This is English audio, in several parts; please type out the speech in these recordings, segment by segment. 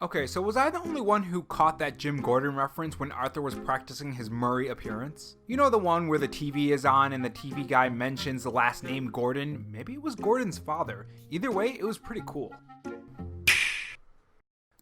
Okay, so was I the only one who caught that Jim Gordon reference when Arthur was practicing his Murray appearance? You know, the one where the TV is on and the TV guy mentions the last name Gordon? Maybe it was Gordon's father. Either way, it was pretty cool.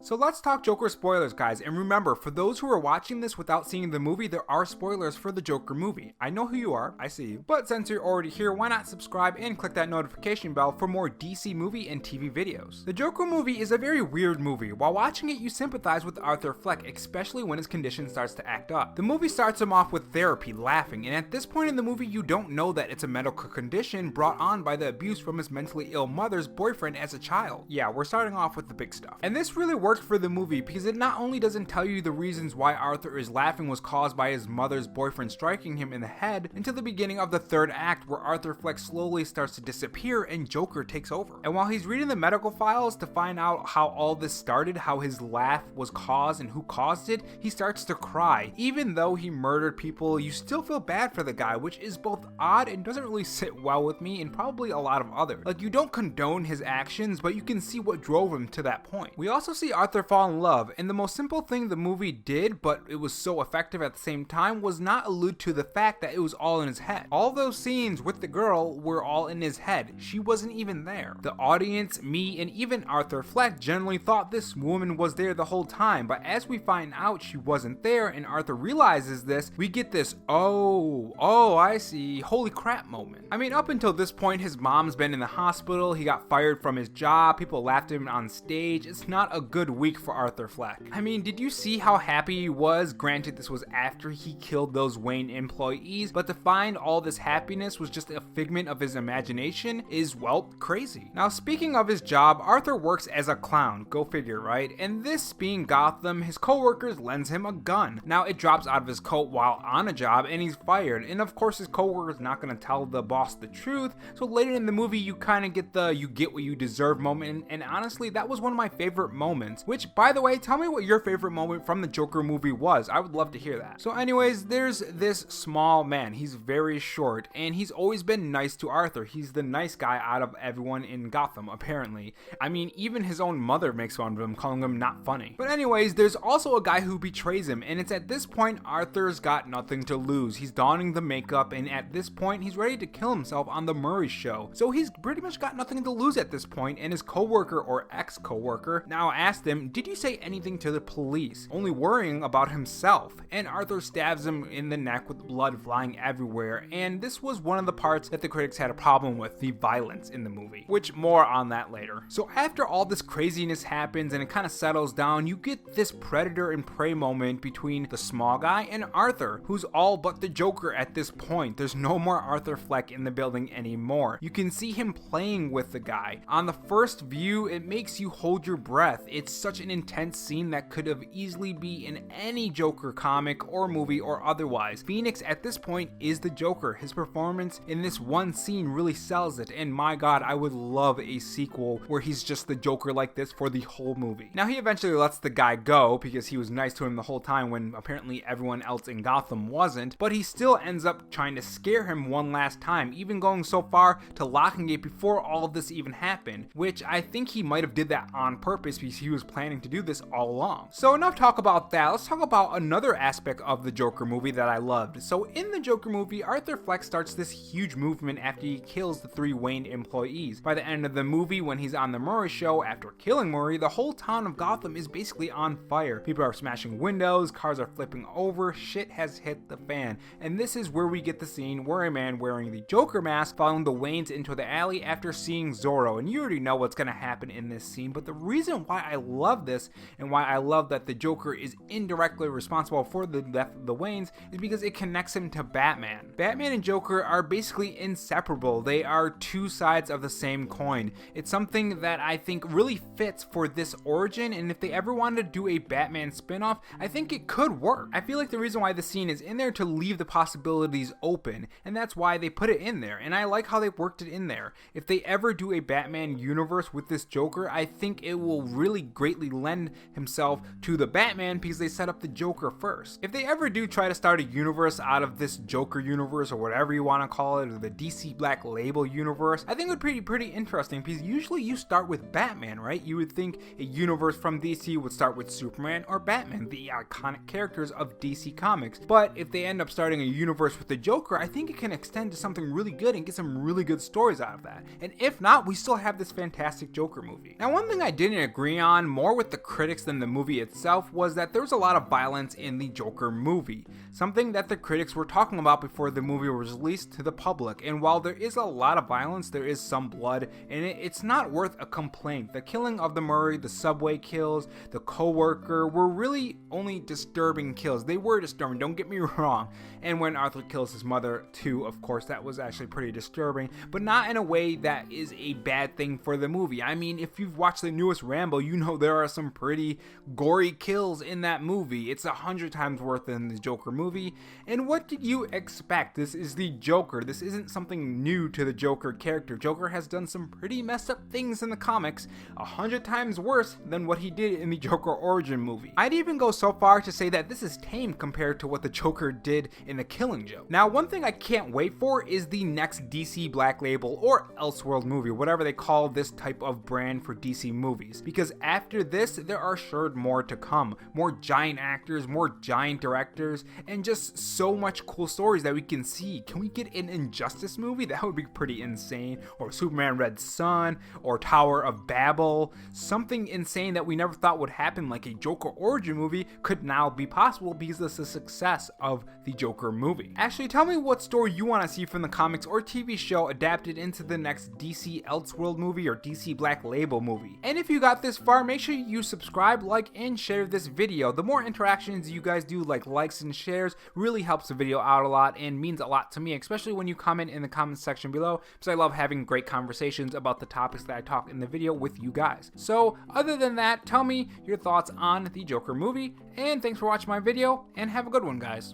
So let's talk Joker spoilers, guys, and remember, for those who are watching this without seeing the movie, there are spoilers for the Joker movie. I know who you are, I see you, but since you're already here, why not subscribe and click that notification bell for more DC movie and TV videos. The Joker movie is a very weird movie. While watching it, you sympathize with Arthur Fleck, especially when his condition starts to act up. The movie starts him off with therapy, laughing, and at this point in the movie, you don't know that it's a medical condition brought on by the abuse from his mentally ill mother's boyfriend as a child. Yeah, we're starting off with the big stuff. And this really worked for the movie because it not only doesn't tell you the reasons why Arthur is laughing was caused by his mother's boyfriend striking him in the head until the beginning of the third act where Arthur Fleck slowly starts to disappear and Joker takes over. And while he's reading the medical files to find out how all this started, how his laugh was caused and who caused it, he starts to cry. Even though he murdered people, you still feel bad for the guy, which is both odd and doesn't really sit well with me and probably a lot of others. Like, you don't condone his actions, but you can see what drove him to that point. We also see Arthur fall in love, and the most simple thing the movie did, but it was so effective at the same time, was not allude to the fact that it was all in his head. All those scenes with the girl were all in his head. She wasn't even there. The audience, me, and even Arthur Fleck generally thought this woman was there the whole time, but as we find out she wasn't there and Arthur realizes this, we get this, oh, I see, holy crap moment. I mean, up until this point, his mom's been in the hospital, he got fired from his job, people laughed at him on stage. It's not a good week for Arthur Fleck. I mean, did you see how happy he was? Granted, this was after he killed those Wayne employees, but to find all this happiness was just a figment of his imagination is, well, crazy. Now, speaking of his job, Arthur works as a clown, go figure, right? And this being Gotham, his co-workers lends him a gun. Now, it drops out of his coat while on a job and he's fired, and of course his co-worker's not gonna tell the boss the truth, so later in the movie you kind of get the you get what you deserve moment, and honestly, that was one of my favorite moments, which, by the way, tell me what your favorite moment from the Joker movie was. I would love to hear that. So anyways, there's this small man. He's very short, and he's always been nice to Arthur. He's the nice guy out of everyone in Gotham, apparently. I mean, even his own mother makes fun of him, calling him not funny. But anyways, there's also a guy who betrays him, and it's at this point Arthur's got nothing to lose. He's donning the makeup, and at this point, he's ready to kill himself on the Murray show. So he's pretty much got nothing to lose at this point, and his co-worker, or ex-co-worker, now asked him, did you say anything to the police? Only worrying about himself. And Arthur stabs him in the neck with blood flying everywhere, and this was one of the parts that the critics had a problem with, the violence in the movie, which more on that later. So after all this craziness happens and it kind of settles down, you get this predator and prey moment between the small guy and Arthur, who's all but the Joker at this point. There's no more Arthur Fleck in the building anymore. You can see him playing with the guy. On the first view, it makes you hold your breath. It's such an intense scene that could have easily be in any Joker comic or movie or otherwise. Phoenix at this point is the Joker. His performance in this one scene really sells it, and my god, I would love a sequel where he's just the Joker like this for the whole movie. Now, he eventually lets the guy go because he was nice to him the whole time when apparently everyone else in Gotham wasn't, but he still ends up trying to scare him one last time, even going so far to locking it before all of this even happened, which I think he might have did that on purpose because he was planning to do this all along. So enough talk about that. Let's talk about another aspect of the Joker movie that I loved. So in the Joker movie, Arthur Fleck starts this huge movement after he kills the 3 Wayne employees. By the end of the movie, when he's on the Murray show after killing Murray, the whole town of Gotham is basically on fire. People are smashing windows, cars are flipping over, shit has hit the fan. And this is where we get the scene where a man wearing the Joker mask following the Waynes into the alley after seeing Zorro. And you already know what's gonna happen in this scene, but the reason why I love this and why I love that the Joker is indirectly responsible for the death of the Waynes is because it connects him to Batman. Batman and Joker are basically inseparable. They are two sides of the same coin. It's something that I think really fits for this origin, and if they ever wanted to do a Batman spin-off, I think it could work. I feel like the reason why the scene is in there to leave the possibilities open, and that's why they put it in there, and I like how they worked it in there. If they ever do a Batman universe with this Joker, I think it will really greatly greatly lend himself to the Batman because they set up the Joker first. If they ever do try to start a universe out of this Joker universe, or whatever you want to call it, or the DC Black Label universe, I think it would be pretty interesting, because usually you start with Batman, right? You would think a universe from DC would start with Superman or Batman, the iconic characters of DC Comics. But if they end up starting a universe with the Joker, I think it can extend to something really good and get some really good stories out of that. And if not, we still have this fantastic Joker movie. Now, one thing I didn't agree on more with the critics than the movie itself was that there was a lot of violence in the Joker movie, something that the critics were talking about before the movie was released to the public. And while there is a lot of violence, there is some blood in it, it's not worth a complaint. The killing of the Murray, the subway kills, the co-worker were really only disturbing kills. They were disturbing, don't get me wrong. And when Arthur kills his mother too, of course, that was actually pretty disturbing, but not in a way that is a bad thing for the movie. I mean, if you've watched the newest Rambo, you know there are some pretty gory kills in that movie. It's 100 times worse than the Joker movie. And what did you expect? This is the Joker. This isn't something new to the Joker character. Joker has done some pretty messed up things in the comics, 100 times worse than what he did in the Joker origin movie. I'd even go so far to say that this is tame compared to what the Joker did in The Killing Joke. Now, one thing I can't wait for is the next DC Black Label or Elseworld movie, whatever they call this type of brand for DC movies, because after this there are sure more to come. More giant actors, more giant directors, and just so much cool stories that we can see. Can we get an Injustice movie? That would be pretty insane. Or Superman Red Son, or Tower of Babel. Something insane that we never thought would happen, like a Joker origin movie, could now be possible because of the success of the Joker movie. Actually, tell me what story you want to see from the comics or TV show adapted into the next DC Elseworld movie or DC Black Label movie. And if you got this far, make sure you subscribe, like, and share this video. The more interactions you guys do, like likes and shares, really helps the video out a lot and means a lot to me, especially when you comment in the comments section below, because I love having great conversations about the topics that I talk in the video with you guys. So other than that, tell me your thoughts on the Joker movie, and thanks for watching my video, and have a good one, guys.